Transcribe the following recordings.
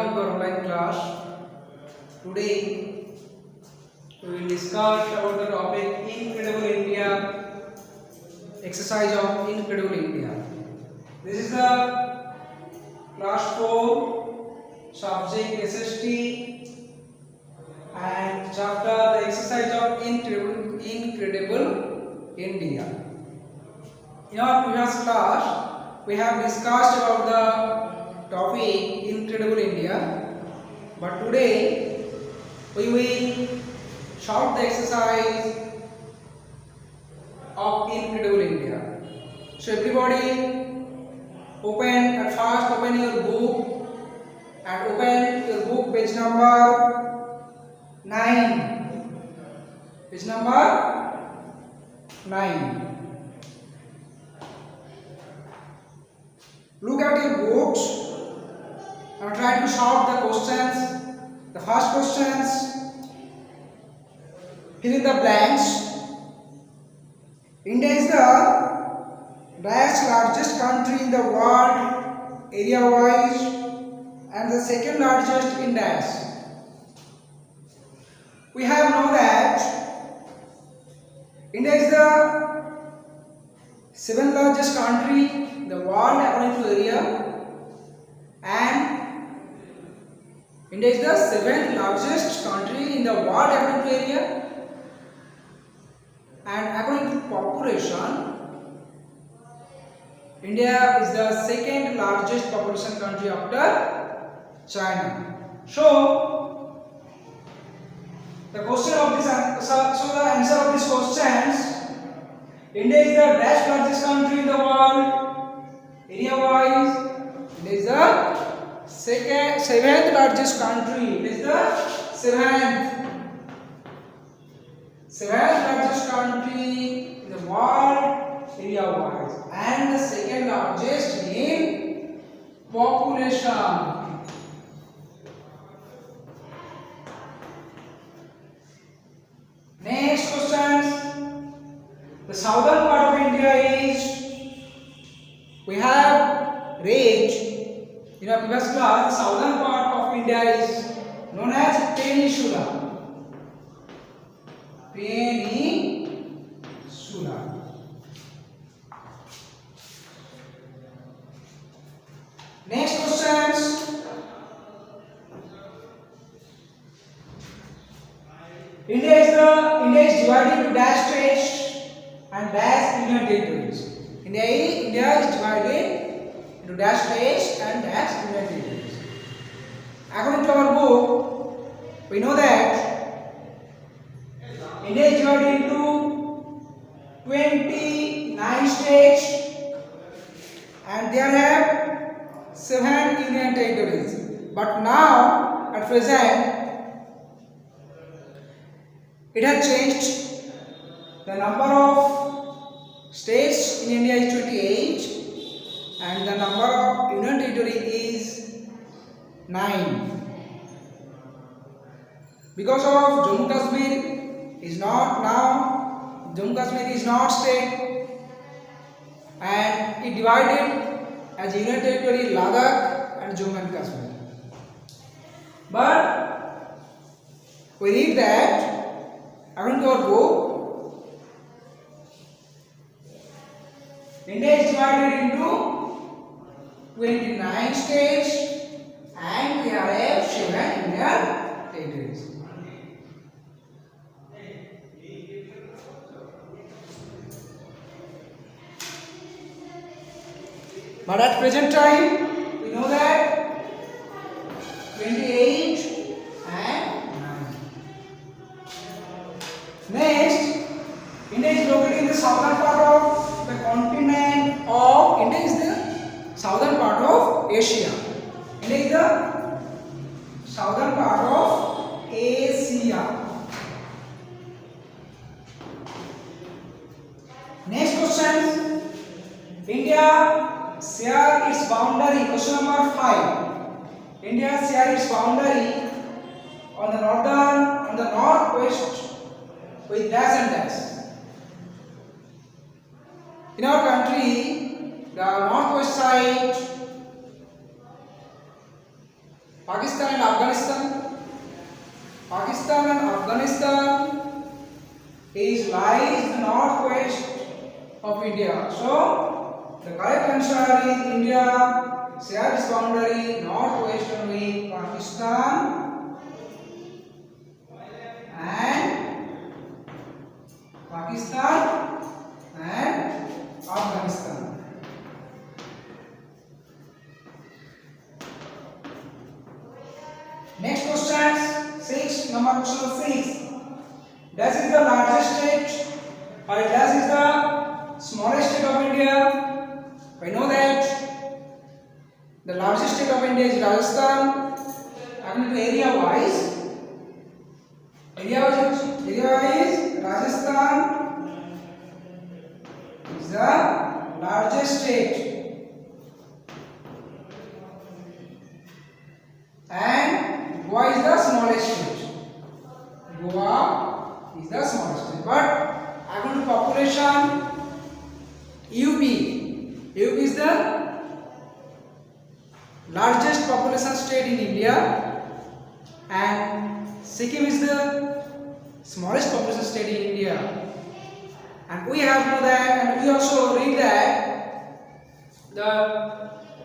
to our online class. Today we will discuss about the topic Incredible India, exercise of Incredible India. This is the class 4 subject SST and chapter the exercise of Incredible India. In our previous class we have discussed about the topic Incredible India, but today we will solve the exercise of Incredible India. So everybody open your book and open your book page number 9. Page number 9. Look at your books and try to solve the questions. The first questions, fill in the blanks. India is the largest country in the world area-wise and the second largest in dash. We have known that India is the seventh largest country in the world according to area, and India is the seventh largest country in the world according to area, and according to population India is the second largest population country after China. So the question of this the answer of these questions, India is the dash largest country in the world area wise. India is the seventh largest country. It is the seventh largest country in the world area wise and the second largest in population. Next question. The southern part of India is, we have read in our previous class, the southern part of India is known as Peninsula. Next questions. India is divided into dash states and dash union territories. India is divided into dash states and dash union territories. According to our book, we know that India is divided into 29 states and there have 7 union territories. But now, at present, it has changed. The number of states in India is 28 and the number of union territory is 9. Because of Jammu Kashmir is not state and it divided as union territory Ladakh and Jammu and Kashmir. But we read that according to our book, India is divided into 29 states and we have 7 union territories. But at present time, we know that 28 and 9. Next, India is located in the southern part of the continent of India is the southern part of Asia. India is the southern part of Asia. Next question. India share its boundary. Question number 5. India share its boundary on the northwest with dash and dash. In our country, the northwest side Pakistan and Afghanistan. Pakistan and Afghanistan is lies in the northwest of India. So the correct answer is India shares its boundary northwestern with Pakistan and Afghanistan. Next question, number 6. That is the largest state or that is the smallest state of India. I know that the largest state of India is Rajasthan. According to area wise, Rajasthan is the largest state. And Goa is the smallest state. Goa is the smallest state. But according to population, UP is the largest population state in India, and Sikkim is the smallest population state in India. And we have to know that, and we also read that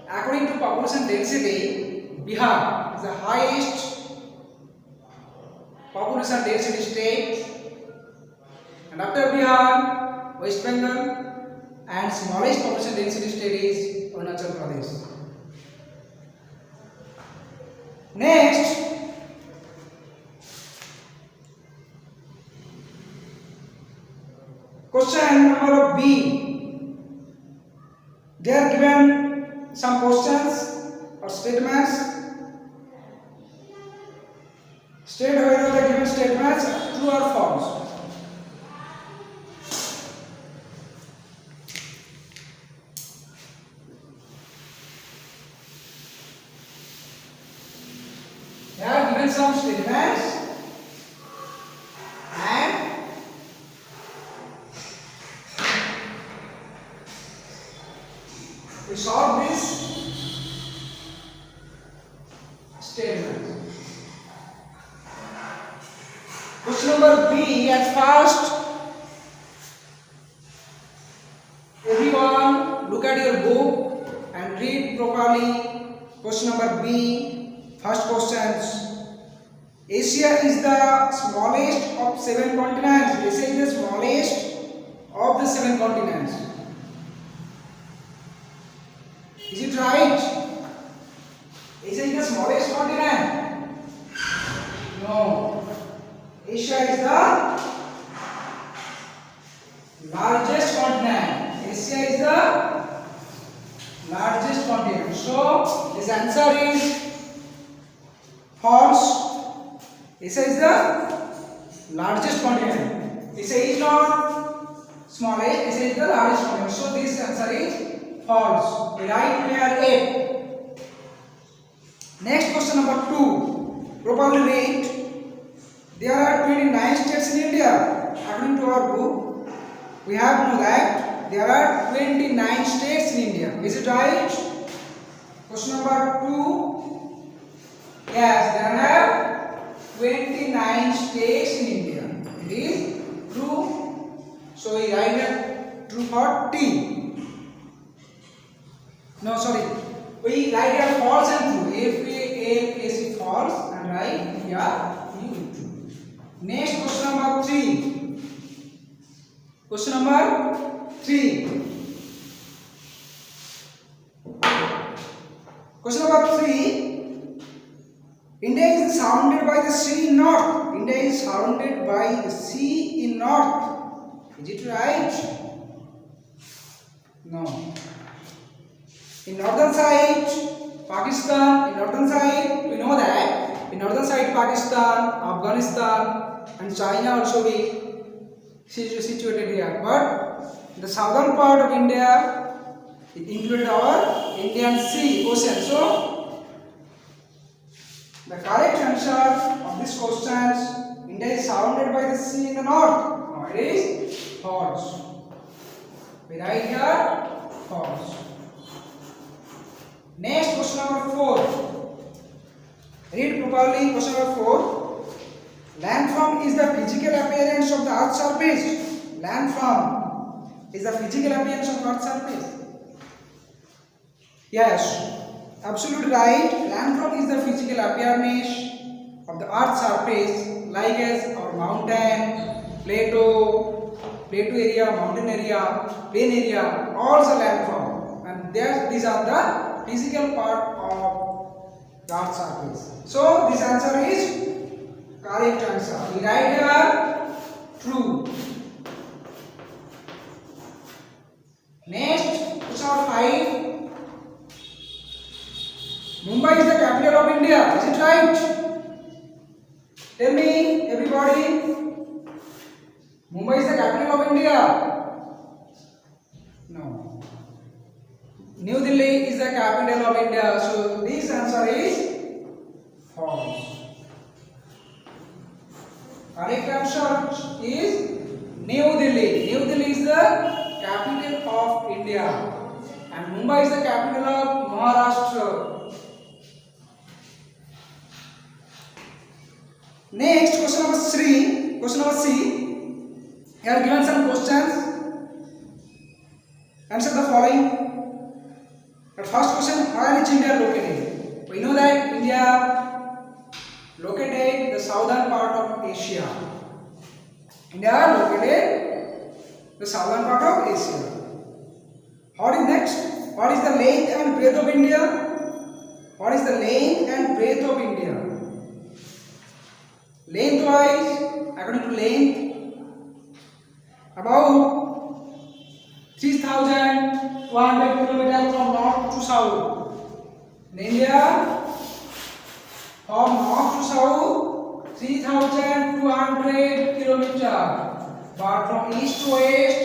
according to population density, Bihar is the highest population density state, and after Bihar, West Bengal, and smallest population density state is Arunachal Pradesh. Next, question number B. They are given some questions or statements. State whether the given statements are true or false. They are given some statements and we solve this statement. Question number B, at first, everyone look at your book and read properly. Question number B, first questions. Asia is the smallest of 7 continents. Asia is the smallest of the 7 continents. Is it right? Asia is the smallest continent? No. Asia is the largest continent. Asia is the largest continent. So this answer is false. Asia is the largest continent. Asia is not smallest. Asia is the largest continent. So this answer is false. Right pair A. Next question number 2. Properly read. There are 29 states in India. According to our book, we have to know that there are 29 states in India. Is it right? Question number 2. Yes, there are 29 states in India. It is true. So we write here true for T. No, sorry. We write here false and true. F-A-L-S false and write here true. Next, question number 3. Question number 3. Question number 3. India is surrounded by the sea in north. India is surrounded by the sea in north. Is it right? No. In northern side, Pakistan. In northern side, we know that in northern side, Pakistan, Afghanistan, and China also be situated here. But the southern part of India, it included our Indian Sea, ocean. So the correct answer of this question, India is surrounded by the sea in the north. No, it is false. We write here false. Next, question number 4. Read properly. Question number 4. Landform is the physical appearance of the earth's surface. Landform is the physical appearance of earth's surface. Yes, absolutely right. Landform is the physical appearance of the earth's surface, like as our mountain, plateau area, mountain area, plain area, all the landform, and these are the physical part of the earth's surface. So this answer is correct answer. We write here true. Next, question number 5. Mumbai is the capital of India. Is it right? Tell me, everybody. Mumbai is the capital of India. No. New Delhi is the capital of India. So this answer is false. Correct answer is New Delhi. New Delhi is the capital of India, and Mumbai is the capital of Maharashtra. Next, question number 3. Question number C. Here are given some questions. Answer the following. The first question: where is India located? We know that India located in the southern part of Asia. India located the southern part of Asia. What is next? What is the length and breadth of India? What is the length and breadth of India? Lengthwise, according to length, about 3,200 kilometers from north to south. In India, from north to south, 3,200 kilometers. But from east to west,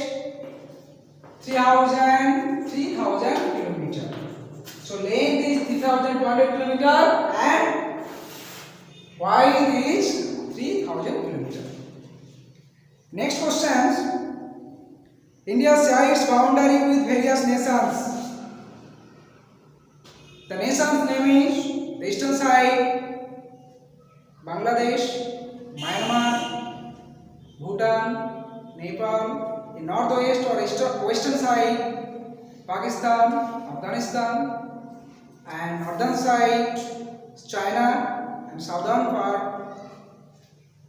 3,000 kilometers. So length is 3,200 kilometers and width is 3,000 kilometers. Next questions. India shares its boundary with various nations. The nation's name is the eastern side, Bangladesh, Myanmar, Bhutan, Nepal. In northwest or western side, Pakistan, Afghanistan, and northern side, China, and southern part,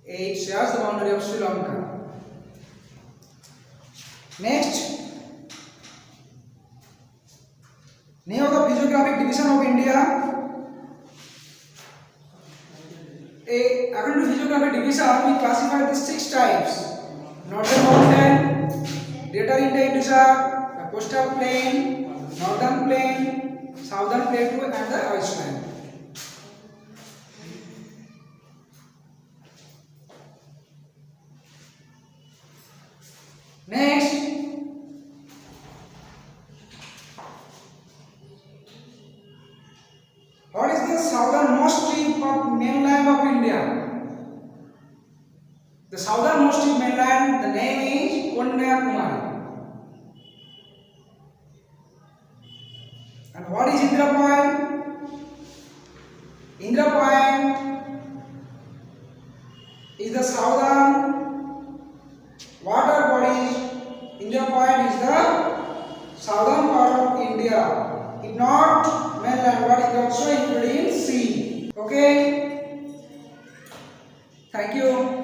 it shares the boundary of Sri Lanka. Next, name of the physiographic division of India. According to physiographic division, we classify these 6 types: northern mountain, greater Indian desert, the coastal plain, northern plain, southern plateau, and the wasteland. Next, what is the southernmost tip of mainland of India? The southernmost tip mainland, the name is Kanyakumari. And what is Indira Point? Indira Point is the southern water body. Indira Point is the southern part of India. If not mainland, but it also including sea. Okay. Thank you.